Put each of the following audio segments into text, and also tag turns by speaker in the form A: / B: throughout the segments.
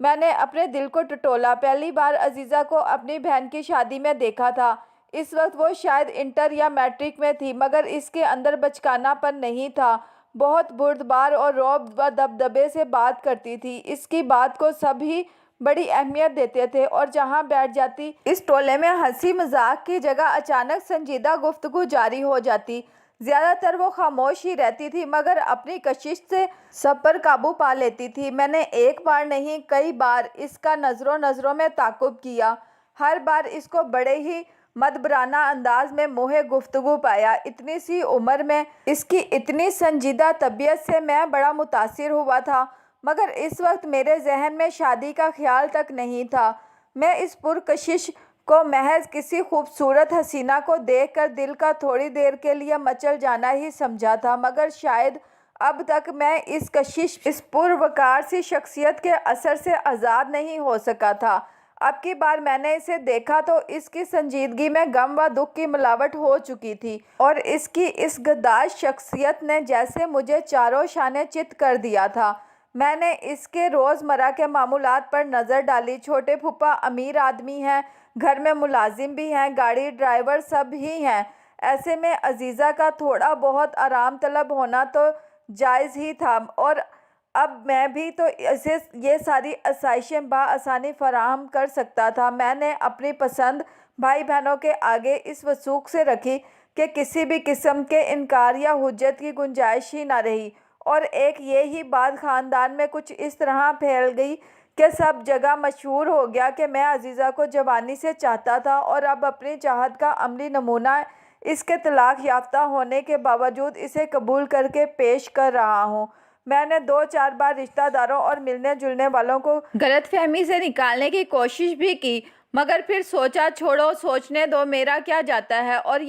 A: میں نے اپنے دل کو ٹٹولا۔ پہلی بار عزیزہ کو اپنی بہن کی شادی میں دیکھا تھا۔ اس وقت وہ شاید انٹر یا میٹرک میں تھی، مگر اس کے اندر بچکانا پن نہیں تھا۔ بہت بردبار اور رعب و دبدبے سے بات کرتی تھی۔ اس کی بات کو سب ہی بڑی اہمیت دیتے تھے اور جہاں بیٹھ جاتی اس ٹولے میں ہنسی مذاق کی جگہ اچانک سنجیدہ گفتگو جاری ہو جاتی۔ زیادہ تر وہ خاموش ہی رہتی تھی، مگر اپنی کشش سے سب پر قابو پا لیتی تھی۔ میں نے ایک بار نہیں کئی بار اس کا نظروں میں تعاقب کیا۔ ہر بار اس کو بڑے ہی مدبرانہ انداز میں منہ گفتگو پایا۔ اتنی سی عمر میں اس کی اتنی سنجیدہ طبیعت سے میں بڑا متاثر ہوا تھا، مگر اس وقت میرے ذہن میں شادی کا خیال تک نہیں تھا۔ میں اس پرکشش کو محض کسی خوبصورت حسینہ کو دیکھ کر دل کا تھوڑی دیر کے لیے مچل جانا ہی سمجھا تھا، مگر شاید اب تک میں اس کشش، اس پروقار سی شخصیت کے اثر سے آزاد نہیں ہو سکا تھا۔ اب کی بار میں نے اسے دیکھا تو اس کی سنجیدگی میں غم و دکھ کی ملاوٹ ہو چکی تھی، اور اس کی اس گداز شخصیت نے جیسے مجھے چاروں شانے چت کر دیا تھا۔ میں نے اس کے روزمرہ کے معمولات پر نظر ڈالی۔ چھوٹے پھوپھا امیر آدمی ہیں، گھر میں ملازم بھی ہیں، گاڑی ڈرائیور سب ہی ہیں۔ ایسے میں عزیزہ کا تھوڑا بہت آرام طلب ہونا تو جائز ہی تھا، اور اب میں بھی تو اسے یہ ساری آسائشیں بآسانی فراہم کر سکتا تھا۔ میں نے اپنی پسند بھائی بہنوں کے آگے اس وثوق سے رکھی کہ کسی بھی قسم کے انکار یا حجت کی گنجائش ہی نہ رہی، اور ایک یہی بات خاندان میں کچھ اس طرح پھیل گئی کہ سب جگہ مشہور ہو گیا کہ میں عزیزہ کو جوانی سے چاہتا تھا، اور اب اپنی چاہت کا عملی نمونہ اس کے طلاق یافتہ ہونے کے باوجود اسے قبول کر کے پیش کر رہا ہوں۔ میں نے 2-4 بار رشتہ داروں اور ملنے جلنے والوں کو غلط فہمی سے نکالنے کی کوشش بھی کی، مگر پھر سوچا چھوڑو، سوچنے دو، میرا کیا جاتا ہے۔ اور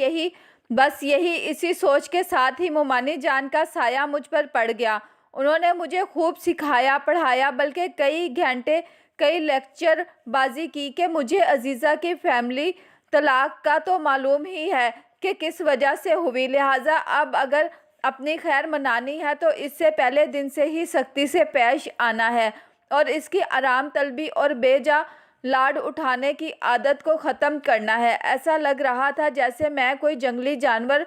A: اسی سوچ کے ساتھ ہی مومانی جان کا سایہ مجھ پر پڑ گیا۔ انہوں نے مجھے خوب سکھایا پڑھایا، بلکہ کئی گھنٹے کئی لیکچر بازی کی کہ مجھے عزیزہ کی فیملی طلاق کا تو معلوم ہی ہے کہ کس وجہ سے ہوئی، لہٰذا اب اگر اپنی خیر منانی ہے تو اس سے پہلے دن سے ہی سختی سے پیش آنا ہے، اور اس کی آرام طلبی اور بے جا لاڈ اٹھانے کی عادت کو ختم کرنا ہے۔ ایسا لگ رہا تھا جیسے میں کوئی جنگلی جانور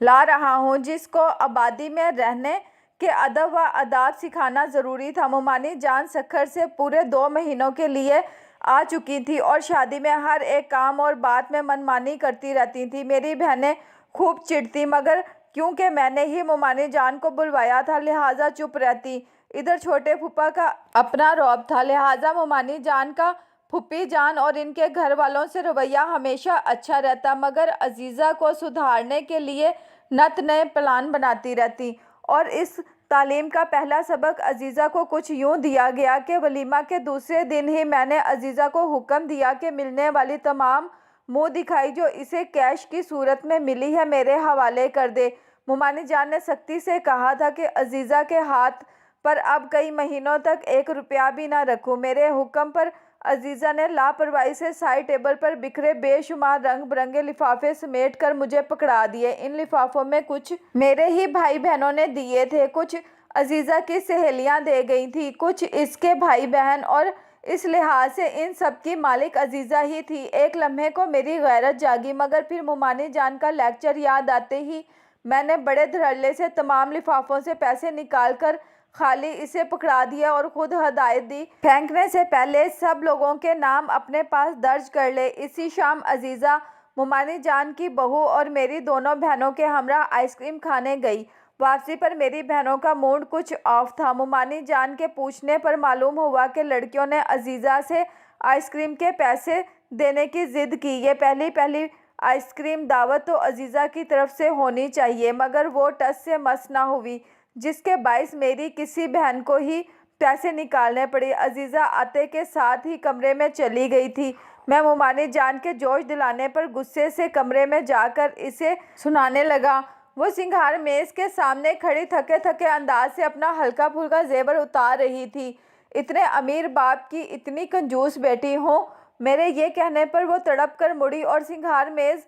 A: لا رہا ہوں جس کو آبادی میں رہنے کے ادب و آداب سکھانا ضروری تھا۔ مومانی جان سکھر سے پورے 2 مہینوں کے لیے آ چکی تھی اور شادی میں ہر ایک کام اور بات میں منمانی کرتی رہتی تھی۔ میری بہنیں خوب چڑھتی، مگر کیونکہ میں نے ہی مومانی جان کو بلوایا تھا لہٰذا چپ رہتی۔ ادھر چھوٹے پھوپھا کا اپنا رعب تھا، لہٰذا مومانی جان کا پھوپھی جان اور ان کے گھر والوں سے رویہ ہمیشہ اچھا رہتا، مگر عزیزہ کو سدھارنے کے لیے نت نئے پلان بناتی رہتی۔ اور اس تعلیم کا پہلا سبق عزیزہ کو کچھ یوں دیا گیا کہ ولیمہ کے دوسرے دن ہی میں نے عزیزہ کو حکم دیا کہ ملنے والی تمام منہ دکھائی جو اسے کیش کی صورت میں ملی ہے میرے حوالے کر دے۔ مومانی جان نے سختی سے کہا تھا کہ عزیزہ کے ہاتھ پر اب کئی مہینوں تک 1 روپیہ بھی نہ رکھوں۔ میرے حکم پر عزیزہ نے لاپرواہی سے سائے ٹیبل پر بکھرے بے شمار رنگ برنگے لفافے سمیٹ کر مجھے پکڑا دیے۔ ان لفافوں میں کچھ میرے ہی بھائی بہنوں نے دیے تھے، کچھ عزیزہ کی سہیلیاں دے گئی تھیں، کچھ اس کے بھائی بہن، اور اس لحاظ سے ان سب کی مالک عزیزہ ہی تھی۔ ایک لمحے کو میری غیرت جاگی، مگر پھر مومانی جان کا لیکچر یاد آتے ہی میں نے بڑے دھڑلے سے تمام لفافوں سے پیسے نکال کر خالی اسے پکڑا دیا اور خود ہدایت دی پھینکنے سے پہلے سب لوگوں کے نام اپنے پاس درج کر لے۔ اسی شام عزیزہ مومانی جان کی بہو اور میری دونوں بہنوں کے ہمراہ آئس کریم کھانے گئی۔ واپسی پر میری بہنوں کا موڈ کچھ آف تھا۔ مومانی جان کے پوچھنے پر معلوم ہوا کہ لڑکیوں نے عزیزہ سے آئس کریم کے پیسے دینے کی ضد کی۔ یہ پہلی آئس کریم دعوت تو عزیزہ کی طرف سے ہونی چاہیے، مگر وہ ٹس سے مس نہ ہوئی، جس کے باعث میری کسی بہن کو ہی پیسے نکالنے پڑے۔ عزیزہ آتے کے ساتھ ہی کمرے میں چلی گئی تھی۔ میں مومانی جان کے جوش دلانے پر غصے سے کمرے میں جا کر اسے سنانے لگا۔ وہ سنگھار میز کے سامنے کھڑی تھکے انداز سے اپنا ہلکا پھلکا زیور اتار رہی تھی۔ اتنے امیر باپ کی اتنی کنجوس بیٹی ہوں؟ میرے یہ کہنے پر وہ تڑپ کر مڑی اور سنگھار میز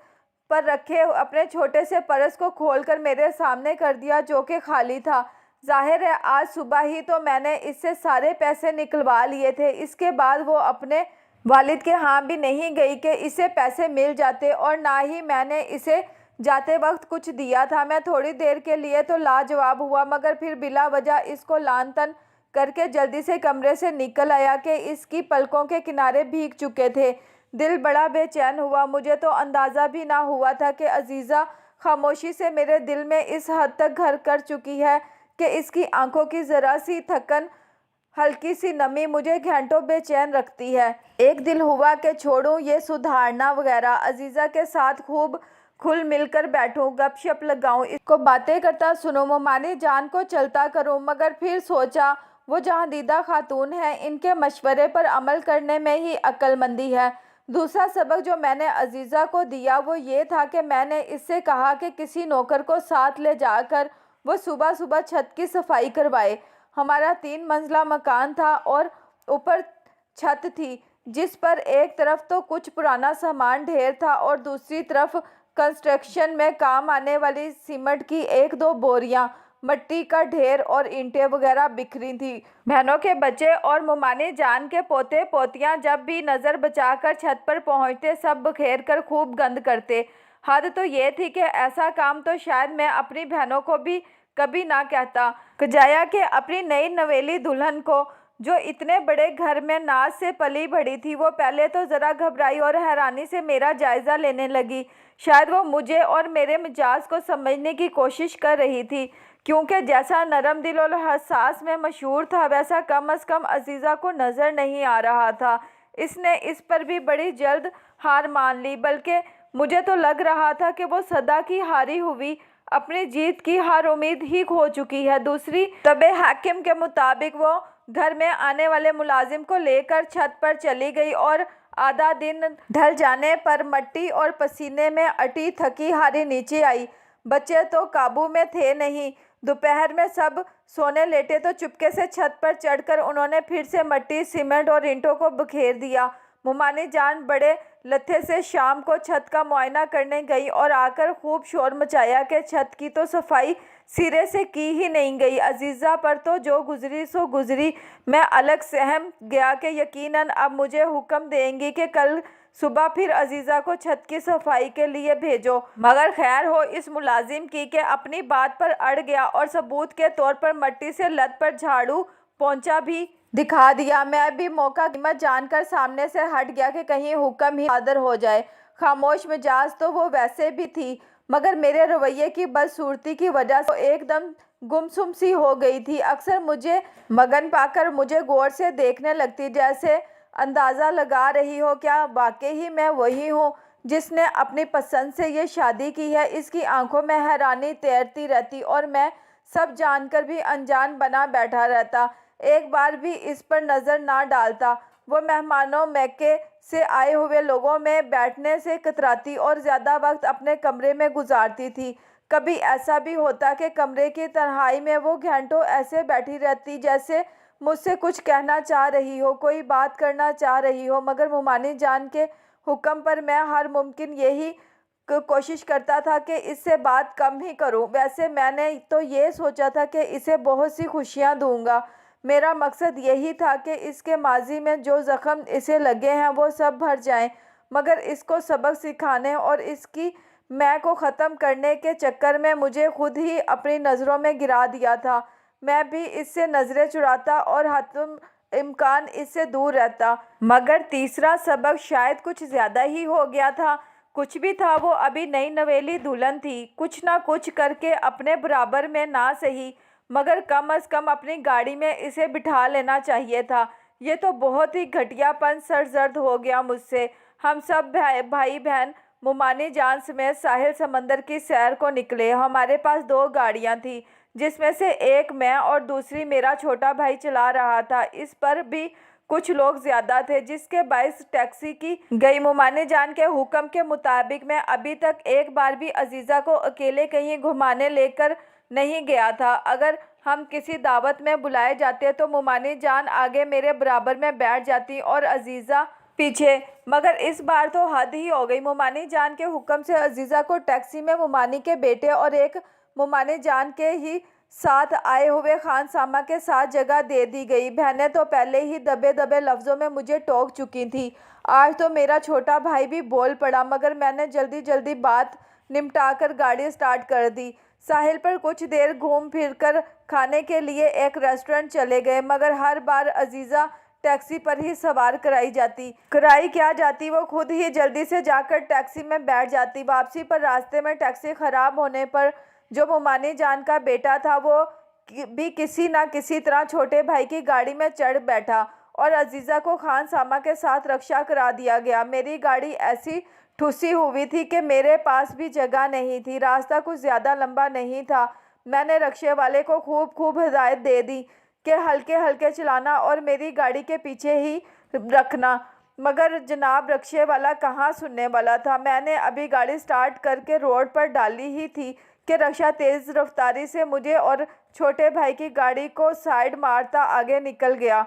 A: پر رکھے اپنے چھوٹے سے پرس کو کھول کر میرے سامنے کر دیا جو کہ خالی تھا۔ ظاہر ہے آج صبح ہی تو میں نے اس سے سارے پیسے نکلوا لیے تھے۔ اس کے بعد وہ اپنے والد کے ہاں بھی نہیں گئی کہ اسے پیسے مل جاتے، اور نہ ہی میں نے اسے جاتے وقت کچھ دیا تھا۔ میں تھوڑی دیر کے لیے تو لاجواب ہوا، مگر پھر بلا وجہ اس کو لعن طعن کر کے جلدی سے کمرے سے نکل آیا کہ اس کی پلکوں کے کنارے بھیگ چکے تھے۔ دل بڑا بے چین ہوا۔ مجھے تو اندازہ بھی نہ ہوا تھا کہ عزیزہ خاموشی سے میرے دل میں اس حد تک گھر کر چکی ہے کہ اس کی آنکھوں کی ذرا سی تھکن، ہلکی سی نمی مجھے گھنٹوں بے چین رکھتی ہے۔ ایک دل ہوا کہ چھوڑوں یہ سدھارنا وغیرہ، عزیزہ کے ساتھ خوب کھل مل کر بیٹھوں، گپ شپ لگاؤں، اس کو باتیں کرتا سنوں، ممانی جان کو چلتا کروں۔ مگر پھر سوچا وہ جہاندیدہ خاتون ہیں، ان کے مشورے پر عمل کرنے میں ہی عقل مندی ہے۔ دوسرا سبق جو میں نے عزیزہ کو دیا وہ یہ تھا کہ میں نے اس سے کہا کہ کسی نوکر کو ساتھ لے جا کر وہ صبح صبح چھت کی صفائی کروائے۔ ہمارا 3 منزلہ مکان تھا اور اوپر چھت تھی، جس پر ایک طرف تو کچھ پرانا سامان ڈھیر تھا اور دوسری طرف کنسٹرکشن میں کام آنے والی سیمنٹ کی 1-2 بوریاں، مٹی کا ڈھیر اور اینٹیں وغیرہ بکھری تھیں۔ بہنوں کے بچے اور ممانی جان کے پوتے پوتیاں جب بھی نظر بچا کر چھت پر پہنچتے سب بکھیر کر خوب گند کرتے۔ حد تو یہ تھی کہ ایسا کام تو شاید میں اپنی بہنوں کو بھی کبھی نہ کہتا، کجایا کہ اپنی نئی نویلی دلہن کو، جو اتنے بڑے گھر میں ناز سے پلی بڑھی تھی۔ وہ پہلے تو ذرا گھبرائی اور حیرانی سے میرا جائزہ لینے لگی۔ شاید وہ مجھے اور میرے مزاج کو سمجھنے کی کوشش کر رہی تھی، کیونکہ جیسا نرم دل اور حساس میں مشہور تھا ویسا کم از کم عزیزہ کو نظر نہیں آ رہا تھا۔ اس نے اس پر بھی بڑی جلد ہار مان لی، بلکہ مجھے تو لگ رہا تھا کہ وہ صدا کی ہاری ہوئی اپنی جیت کی ہر امید ہی کھو چکی ہے۔ دوسری طب حاکم کے مطابق وہ گھر میں آنے والے ملازم کو لے کر چھت پر چلی گئی اور آدھا دن ڈھل جانے پر مٹی اور پسینے میں اٹی تھکی ہاری نیچے آئی۔ بچے تو قابو میں تھے نہیں۔ دوپہر میں سب سونے لیٹے تو چپکے سے چھت پر چڑھ کر انہوں نے پھر سے مٹی، سیمنٹ اور اینٹوں کو بکھیر دیا۔ ممانی جان بڑے لتھے سے شام کو چھت کا معائنہ کرنے گئی اور آ کر خوب شور مچایا کہ چھت کی تو صفائی سرے سے کی ہی نہیں گئی۔ عزیزہ پر تو جو گزری سو گزری۔ میں الگ سہم گیا کہ یقیناً اب مجھے حکم دیں گی کہ کل صبح پھر عزیزہ کو چھت کی صفائی کے لیے بھیجو۔ مگر خیر ہو اس ملازم کی کہ اپنی بات پر اڑ گیا اور ثبوت کے طور پر مٹی سے لت پر جھاڑو پونچھا بھی دکھا دیا۔ میں بھی موقع قیمت جان کر سامنے سے ہٹ گیا کہ کہیں حکم ہی صادر ہو جائے۔ خاموش مزاج تو وہ ویسے بھی تھی، مگر میرے رویے کی بدصورتی کی وجہ سے وہ ایک دم گمسم سی ہو گئی تھی۔ اکثر مجھے مگن پا کر مجھے غور سے دیکھنے لگتی، جیسے اندازہ لگا رہی ہو کیا واقعی ہی میں وہی ہوں جس نے اپنی پسند سے یہ شادی کی ہے۔ اس کی آنکھوں میں حیرانی تیرتی رہتی اور میں سب جان کر بھی انجان بنا بیٹھا رہتا، ایک بار بھی اس پر نظر نہ ڈالتا۔ وہ مہمانوں میکے سے آئے ہوئے لوگوں میں بیٹھنے سے کتراتی اور زیادہ وقت اپنے کمرے میں گزارتی تھی۔ کبھی ایسا بھی ہوتا کہ کمرے کی تنہائی میں وہ گھنٹوں ایسے بیٹھی رہتی جیسے مجھ سے کچھ کہنا چاہ رہی ہو، کوئی بات کرنا چاہ رہی ہو، مگر ممانی جان کے حکم پر میں ہر ممکن یہی کوشش کرتا تھا کہ اس سے بات کم ہی کروں۔ ویسے میں نے تو یہ سوچا تھا کہ اسے بہت سی خوشیاں دوں گا۔ میرا مقصد یہی تھا کہ اس کے ماضی میں جو زخم اسے لگے ہیں وہ سب بھر جائیں، مگر اس کو سبق سکھانے اور اس کی میں کو ختم کرنے کے چکر میں مجھے خود ہی اپنی نظروں میں گرا دیا تھا۔ میں بھی اس سے نظریں چراتا اور حتم امکان اس سے دور رہتا، مگر تیسرا سبق شاید کچھ زیادہ ہی ہو گیا تھا۔ کچھ بھی تھا، وہ ابھی نئی نویلی دلہن تھی، کچھ نہ کچھ کر کے اپنے برابر میں نہ سہی مگر کم از کم اپنی گاڑی میں اسے بٹھا لینا چاہیے تھا۔ یہ تو بہت ہی گھٹیا پن سرزد ہو گیا مجھ سے۔ ہم سب بھائی بہن ممانی جان سمیت ساحل سمندر کی سیر کو نکلے۔ ہمارے پاس 2 گاڑیاں تھیں، جس میں سے ایک میں اور دوسری میرا چھوٹا بھائی چلا رہا تھا۔ اس پر بھی کچھ لوگ زیادہ تھے، جس کے باعث ٹیکسی کی گئی۔ ممانی جان کے حکم کے مطابق میں ابھی تک ایک بار بھی عزیزہ کو اکیلے کہیں گھمانے لے کر نہیں گیا تھا۔ اگر ہم کسی دعوت میں بلائے جاتے تو ممانی جان آگے میرے برابر میں بیٹھ جاتی اور عزیزہ پیچھے، مگر اس بار تو حد ہی ہو گئی۔ ممانی جان کے حکم سے عزیزہ کو ٹیکسی میں ممانی کے بیٹے اور ایک ممانی جان کے ہی ساتھ آئے ہوئے خانسامہ کے ساتھ جگہ دے دی گئی۔ بہنیں تو پہلے ہی دبے دبے لفظوں میں مجھے ٹوک چکی تھیں۔ آج تو میرا چھوٹا بھائی بھی بول پڑا، مگر میں نے جلدی جلدی بات نمٹا کر گاڑی سٹارٹ کر دی۔ ساحل پر کچھ دیر گھوم پھر کر کھانے کے لیے ایک ریسٹورنٹ چلے گئے، مگر ہر بار عزیزہ ٹیکسی پر ہی سوار کرائی کیا جاتی، وہ خود ہی جلدی سے جا کر ٹیکسی میں بیٹھ جاتی۔ واپسی پر راستے میں ٹیکسی خراب ہونے پر جو مومانی جان کا بیٹا تھا وہ بھی کسی نہ کسی طرح چھوٹے بھائی کی گاڑی میں چڑھ بیٹھا اور عزیزہ کو خانسامہ کے ساتھ رکشہ کرا دیا گیا۔ میری گاڑی ایسی ٹھسی ہوئی تھی کہ میرے پاس بھی جگہ نہیں تھی۔ راستہ کچھ زیادہ لمبا نہیں تھا۔ میں نے رکشے والے کو خوب ہدایت دے دی کہ ہلکے ہلکے چلانا اور میری گاڑی کے پیچھے ہی رکھنا، مگر جناب رکشے والا کہاں سننے والا تھا۔ میں نے ابھی گاڑی سٹارٹ کر کے روڈ پر ڈالی ہی تھی کہ رکشہ تیز رفتاری سے مجھے اور چھوٹے بھائی کی گاڑی کو سائیڈ مارتا آگے نکل گیا۔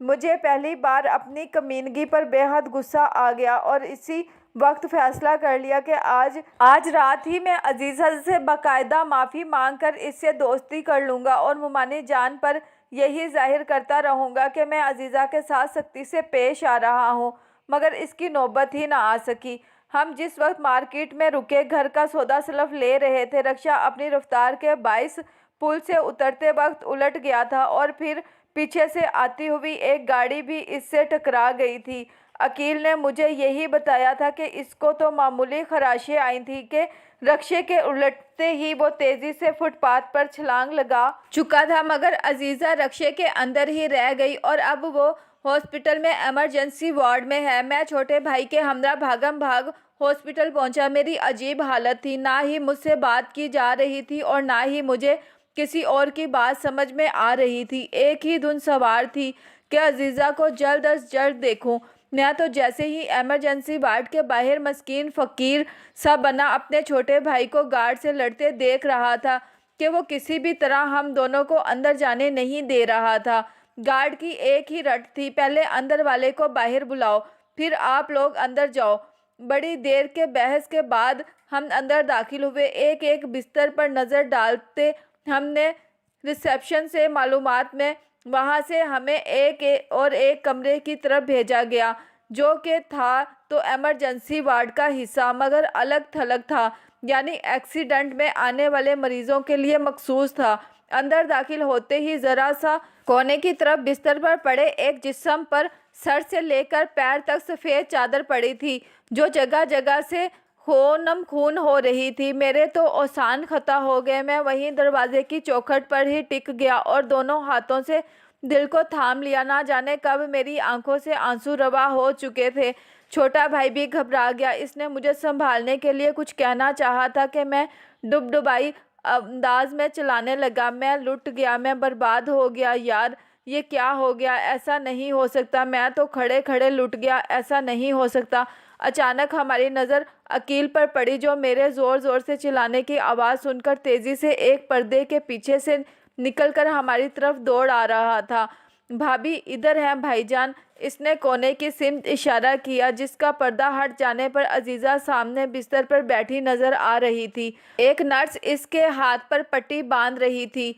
A: مجھے پہلی بار اپنی کمینگی پر بے حد غصہ آ گیا اور اسی وقت فیصلہ کر لیا کہ آج رات ہی میں عزیزہ سے باقاعدہ معافی مانگ کر اس سے دوستی کر لوں گا اور مومانی جان پر یہی ظاہر کرتا رہوں گا کہ میں عزیزہ کے ساتھ سختی سے پیش آ رہا ہوں، مگر اس کی نوبت ہی نہ آ سکی۔ ہم جس وقت مارکیٹ میں رکے گھر کا سودا سلف لے رہے تھے، رکشہ اپنی رفتار کے باعث پل سے اترتے وقت الٹ گیا تھا اور پھر پیچھے سے آتی ہوئی ایک گاڑی بھی اس سے ٹکرا گئی تھی۔ عقیل نے مجھے یہی بتایا تھا کہ اس کو تو معمولی خراشیں آئی تھیں کہ رکشے کے الٹتے ہی وہ تیزی سے فٹ پاتھ پر چھلانگ لگا چکا تھا، مگر عزیزہ رکشے کے اندر ہی رہ گئی اور اب وہ ہاسپٹل میں ایمرجنسی وارڈ میں ہے۔ میں چھوٹے بھائی کے ہمراہ بھاگم بھاگ ہاسپٹل پہنچا۔ میری عجیب حالت تھی، نہ ہی مجھ سے بات کی جا رہی تھی اور نہ ہی مجھے کسی اور کی بات سمجھ میں آ رہی تھی۔ ایک ہی دھن سوار تھی کہ عزیزہ کو جلد از جلد دیکھوں۔ میں تو جیسے ہی ایمرجنسی وارڈ کے باہر مسکین فقیر سا بنا اپنے چھوٹے بھائی کو گارڈ سے لڑتے دیکھ رہا تھا کہ وہ کسی بھی طرح ہم دونوں کو اندر جانے نہیں دے رہا تھا۔ گارڈ کی ایک ہی رٹ تھی، پہلے اندر والے کو باہر بلاؤ، پھر آپ لوگ اندر جاؤ۔ بڑی دیر کے بحث کے بعد ہم اندر داخل ہوئے۔ ایک ایک بستر پر نظر ڈالتے ہم نے ریسیپشن سے معلومات میں وہاں سے ہمیں ایک کمرے کی طرف بھیجا گیا جو کہ تھا تو ایمرجنسی وارڈ کا حصہ، مگر الگ تھلگ تھا، یعنی ایکسیڈنٹ میں آنے والے مریضوں کے لیے مخصوص تھا۔ اندر داخل ہوتے ہی ذرا سا کونے کی طرف بستر پر پڑے ایک جسم پر سر سے لے کر پیر تک سفید چادر پڑی تھی جو جگہ جگہ سے خون ہو رہی تھی۔ میرے تو اوسان خطا ہو گئے۔ میں وہیں دروازے کی چوکھٹ پر ہی ٹک گیا اور دونوں ہاتھوں سے دل کو تھام لیا۔ نہ جانے کب میری آنکھوں سے آنسو روا ہو چکے تھے۔ چھوٹا بھائی بھی گھبرا گیا۔ اس نے مجھے سنبھالنے کے لیے کچھ کہنا چاہا تھا کہ میں ڈبڈبائی انداز میں چلانے لگا، میں لٹ گیا، میں برباد ہو گیا، یار یہ کیا ہو گیا، ایسا نہیں ہو سکتا، میں تو کھڑے کھڑے لٹ گیا، ایسا نہیں ہو سکتا۔ اچانک ہماری نظر عقیل پر پڑی جو میرے زور زور سے چلانے کی آواز سن کر تیزی سے ایک پردے کے پیچھے سے نکل کر ہماری طرف دوڑ آ رہا تھا۔ بھابھی ادھر ہیں بھائی جان، اس نے کونے کی سمت اشارہ کیا جس کا پردہ ہٹ جانے پر عزیزہ سامنے بستر پر بیٹھی نظر آ رہی تھی۔ ایک نرس اس کے ہاتھ پر پٹی باندھ رہی تھی۔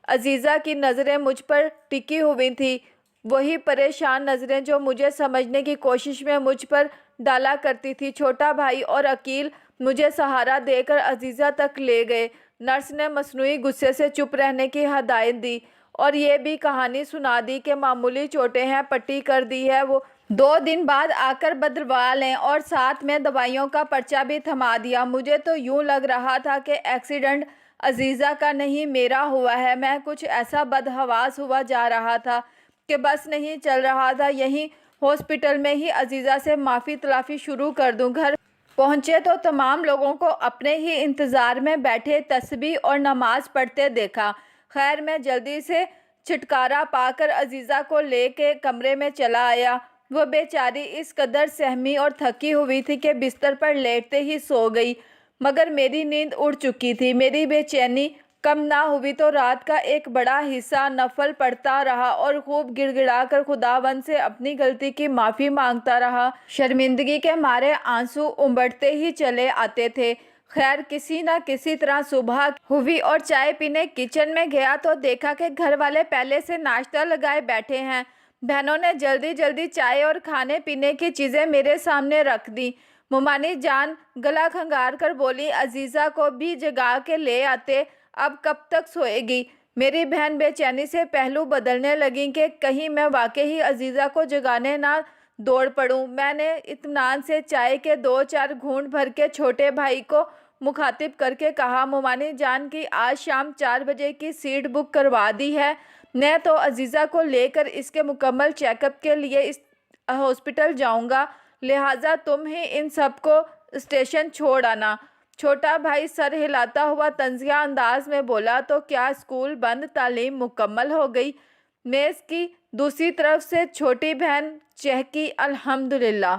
A: عزیزہ کی نظریں مجھ پر ٹکی ہوئی تھیں، وہی پریشان نظریں جو مجھے سمجھنے کی کوشش میں مجھ پر ڈالا کرتی تھی۔ چھوٹا بھائی اور عقیل مجھے سہارا دے کر عزیزہ تک لے گئے۔ نرس نے مصنوعی غصے سے چپ رہنے کی ہدایت دی اور یہ بھی کہانی سنا دی کہ معمولی چوٹیں ہیں، پٹی کر دی ہے، وہ 2 دن بعد آ کر بدلوا لیں، اور ساتھ میں دوائیوں کا پرچہ بھی تھما دیا۔ مجھے تو یوں لگ رہا تھا کہ ایکسیڈنٹ عزیزہ کا نہیں میرا ہوا ہے۔ میں کچھ ایسا بدحواس ہوا جا رہا تھا کہ بس نہیں چل رہا تھا یہیں ہاسپٹل میں ہی عزیزہ سے معافی تلافی شروع کر دوں۔ گھر پہنچے تو تمام لوگوں کو اپنے ہی انتظار میں بیٹھے تسبیح اور نماز پڑھتے دیکھا۔ خیر میں جلدی سے چھٹکارا پا کر عزیزہ کو لے کے کمرے میں چلا آیا۔ وہ بیچاری اس قدر سہمی اور تھکی ہوئی تھی کہ بستر پر لیٹتے ہی سو گئی، مگر میری نیند اڑ چکی تھی۔ میری بے چینی کم نہ ہوئی تو رات کا ایک بڑا حصہ نفل پڑھتا رہا اور خوب گڑ گڑا کر خداوند سے اپنی غلطی کی معافی مانگتا رہا۔ شرمندگی کے مارے آنسو امبڑتے ہی چلے آتے تھے۔ خیر کسی نہ کسی طرح صبح ہوئی اور چائے پینے کچن میں گیا تو دیکھا کہ گھر والے پہلے سے ناشتہ لگائے بیٹھے ہیں۔ بہنوں نے جلدی جلدی چائے اور کھانے پینے کی چیزیں میرے سامنے رکھ دی۔ مومانی جان گلا کھنگار کر بولی، عزیزہ کو بھی جگا کے لے آتے، اب کب تک سوئے گی؟ میری بہن بے چینی سے پہلو بدلنے لگیں کہ کہیں میں واقعی عزیزہ کو جگانے نہ دوڑ پڑوں۔ میں نے اطمینان سے چائے کے 2-4 گھونٹ بھر کے چھوٹے بھائی کو مخاطب کر کے کہا، مومانی جان کی آج شام 4 بجے کی سیٹ بک کروا دی ہے۔ میں تو عزیزہ کو لے کر اس کے مکمل چیک اپ کے لیے اس ہاسپٹل جاؤں گا، لہٰذا تم ہی ان سب کو اسٹیشن چھوڑ آنا۔ چھوٹا بھائی سر ہلاتا ہوا طنزیہ انداز میں بولا، تو کیا اسکول بند، تعلیم مکمل ہو گئی؟ میز کی دوسری طرف سے چھوٹی بہن چہکی، الحمدللہ۔